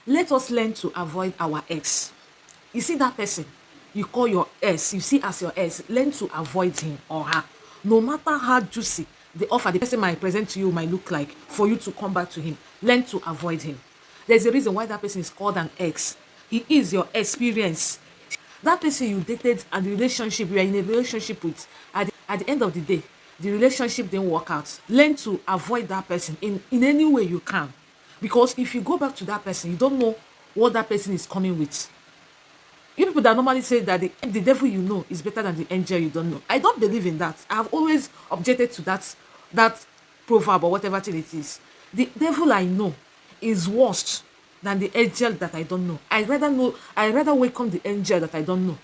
Let us learn to avoid our ex. You see that person you call your ex, you see as your ex, learn to avoid him or her. No matter how juicy the offer the person might present to you might look like for you to come back to him, learn to avoid him. There's a reason why that person is called an ex. He is your experience. That person you dated and the relationship you are in a relationship with, at the end of the day, the relationship didn't work out. Learn to avoid that person in any way you can. Because if you go back to that person, you don't know what that person is coming with. You people that normally say that the devil you know is better than the angel you don't know. I don't believe in that. I've always objected to that proverb or whatever thing it is. The devil I know is worse than the angel that I don't know. I rather welcome the angel that I don't know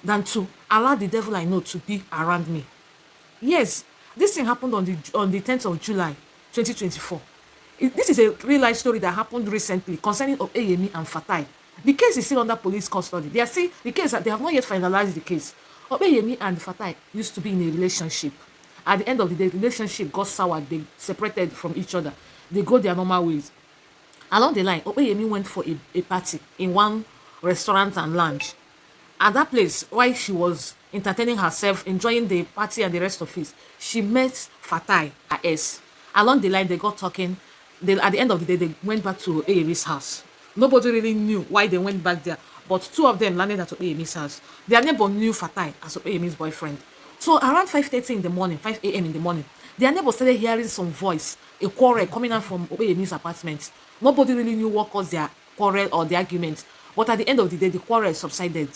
than to allow the devil I know to be around me. Yes, this thing happened on the 10th of July 2024. This is a real life story that happened recently concerning Opeyemi and Fatai. The case is still under police custody. They are still the case that they have not yet finalized the case. Opeyemi and Fatai used to be in a relationship. At the end of the day, the relationship got sour. They separated from each other. They go their normal ways. Along the line, Opeyemi went for a party in one restaurant and lounge. At that place, while she was entertaining herself, enjoying the party and the rest of it, she met Fatai, her ex. Along the line, they got talking. At the end of the day, they went back to Opeyemi's house. Nobody really knew why they went back there, but two of them landed at Opeyemi's house. Their neighbor knew Fatai as Opeyemi's boyfriend. So around 5:30 in the morning, 5 a.m. in the morning, their neighbor started hearing some voice, a quarrel coming out from Opeyemi's apartment. Nobody really knew what caused their quarrel or the argument, but at the end of the day, the quarrel subsided.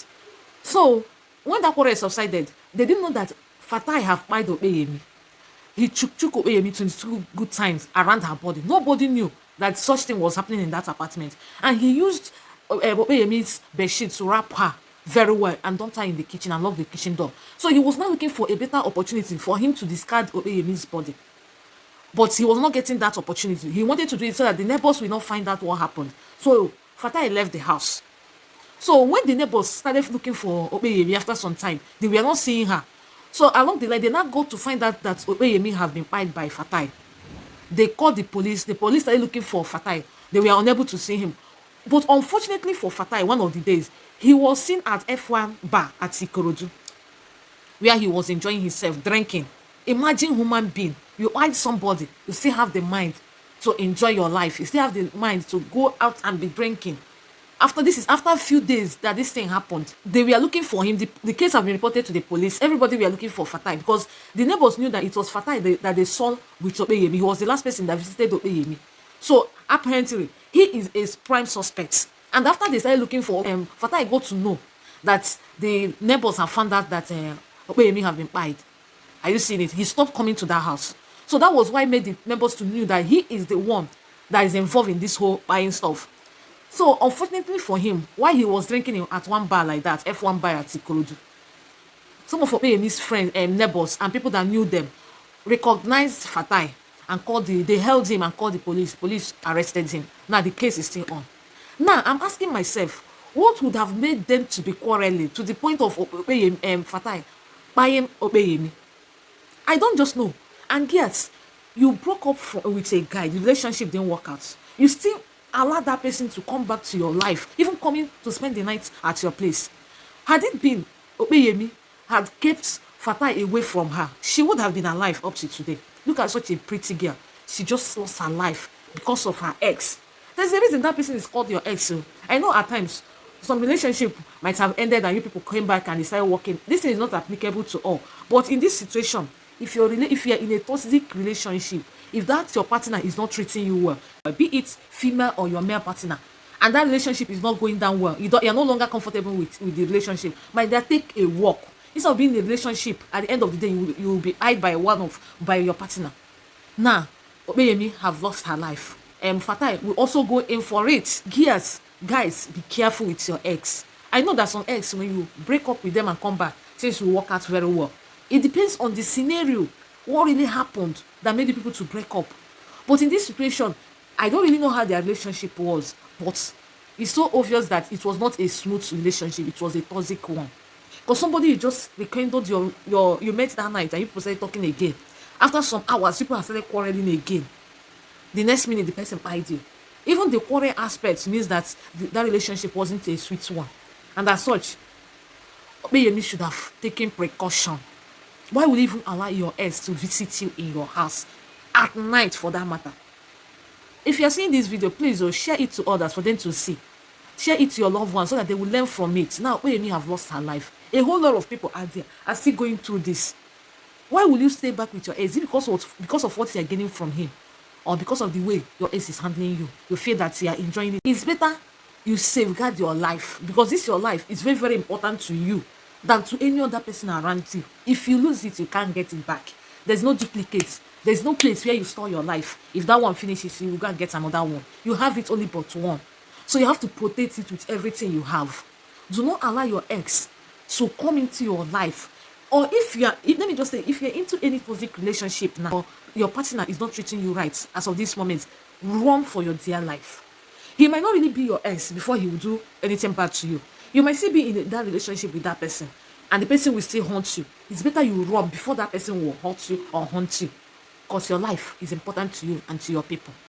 So when that quarrel subsided, they didn't know that Fatai have spied Opeyemi. He took Opeyemi 22 good times around her body. Nobody knew that such thing was happening in that apartment. And he used Opeyemi's bedsheet to wrap her very well and dumped her in the kitchen and locked the kitchen door. So he was now looking for a better opportunity for him to discard Opeyemi's body. But he was not getting that opportunity. He wanted to do it so that the neighbors will not find out what happened. So Fatai left the house. So when the neighbors started looking for Opeyemi after some time, they were not seeing her. So along the line, they now go to find out that Opeyemi have been pied by Fatai. They called the police. The police started looking for Fatai. They were unable to see him. But unfortunately for Fatai, one of the days, he was seen at F1 bar at Ikorodu, where he was enjoying himself, drinking. Imagine human being. You hide somebody, you still have the mind to enjoy your life. You still have the mind to go out and be drinking. After a few days that this thing happened, they were looking for him. The case have been reported to the police. Everybody were looking for Fatai because the neighbors knew that it was Fatai that they saw with Opeyemi. He was the last person that visited Opeyemi. So apparently, he is a prime suspect. And after they started looking for Fatai got to know that the neighbors have found out that Opeyemi have been pied. Are you seeing it? He stopped coming to that house. So that was why made the neighbors to know that he is the one that is involved in this whole buying stuff. So unfortunately for him, while he was drinking at one bar like that, F1 bar at Ikorodu, some of Opeyemi's friends and neighbors and people that knew them recognized Fatai and they held him and called the police. Police arrested him. Now the case is still on. Now I'm asking myself, what would have made them to be quarreling to the point of Fatai buying Opeyemi? I don't just know. And yes, you broke up with a guy, the relationship didn't work out. You still allow that person to come back to your life, even coming to spend the night at your place. Had it been Opeyemi had kept Fatai away from her, she would have been alive up to today. Look at such a pretty girl. She just lost her life because of her ex. There's a reason that person is called your ex. So I know at times some relationship might have ended and you people came back and they started working. This thing is not applicable to all. But in this situation, if you're in a toxic relationship, if that your partner is not treating you well, be it female or your male partner, and that relationship is not going down well, you're no longer comfortable with the relationship, might there take a walk. Instead of being in a relationship, at the end of the day, you will be eyed by your partner. Now, Opeyemi have lost her life. Fatai will also go in for it. Guys, be careful with your ex. I know that some ex, when you break up with them and come back, things will work out very well. It depends on the scenario, what really happened that made the people to break up. But in this situation, I don't really know how their relationship was, but it's so obvious that it was not a smooth relationship. It was a toxic one. Because somebody you just rekindled you met that night and you started talking again. After some hours, people have started quarreling again. The next minute, the person pied you. Even the quarrel aspect means that that relationship wasn't a sweet one. And as such, Opeyemi should have taken precaution. Why would you even allow your ex to visit you in your house at night for that matter? If you're seeing this video, please share it to others for them to see. Share it to your loved ones so that they will learn from it. Now, Opeyemi have lost her life. A whole lot of people out there are still going through this. Why will you stay back with your ex? Is it because of what you're getting from him? Or because of the way your ex is handling you? You feel that you are enjoying it. It's better you safeguard your life, because this your life is very, very important to you than to any other person around you. If you lose it, you can't get it back. There's no duplicate. There's no place where you store your life. If that one finishes, you will go and get another one. You have it only but one. So you have to protect it with everything you have. Do not allow your ex to come into your life. Or if you are, let me just say, if you're into any toxic relationship now, or your partner is not treating you right as of this moment, run for your dear life. He might not really be your ex before he will do anything bad to you. You might still be in that relationship with that person, and the person will still haunt you. It's better you run before that person will hurt you or haunt you, because your life is important to you and to your people.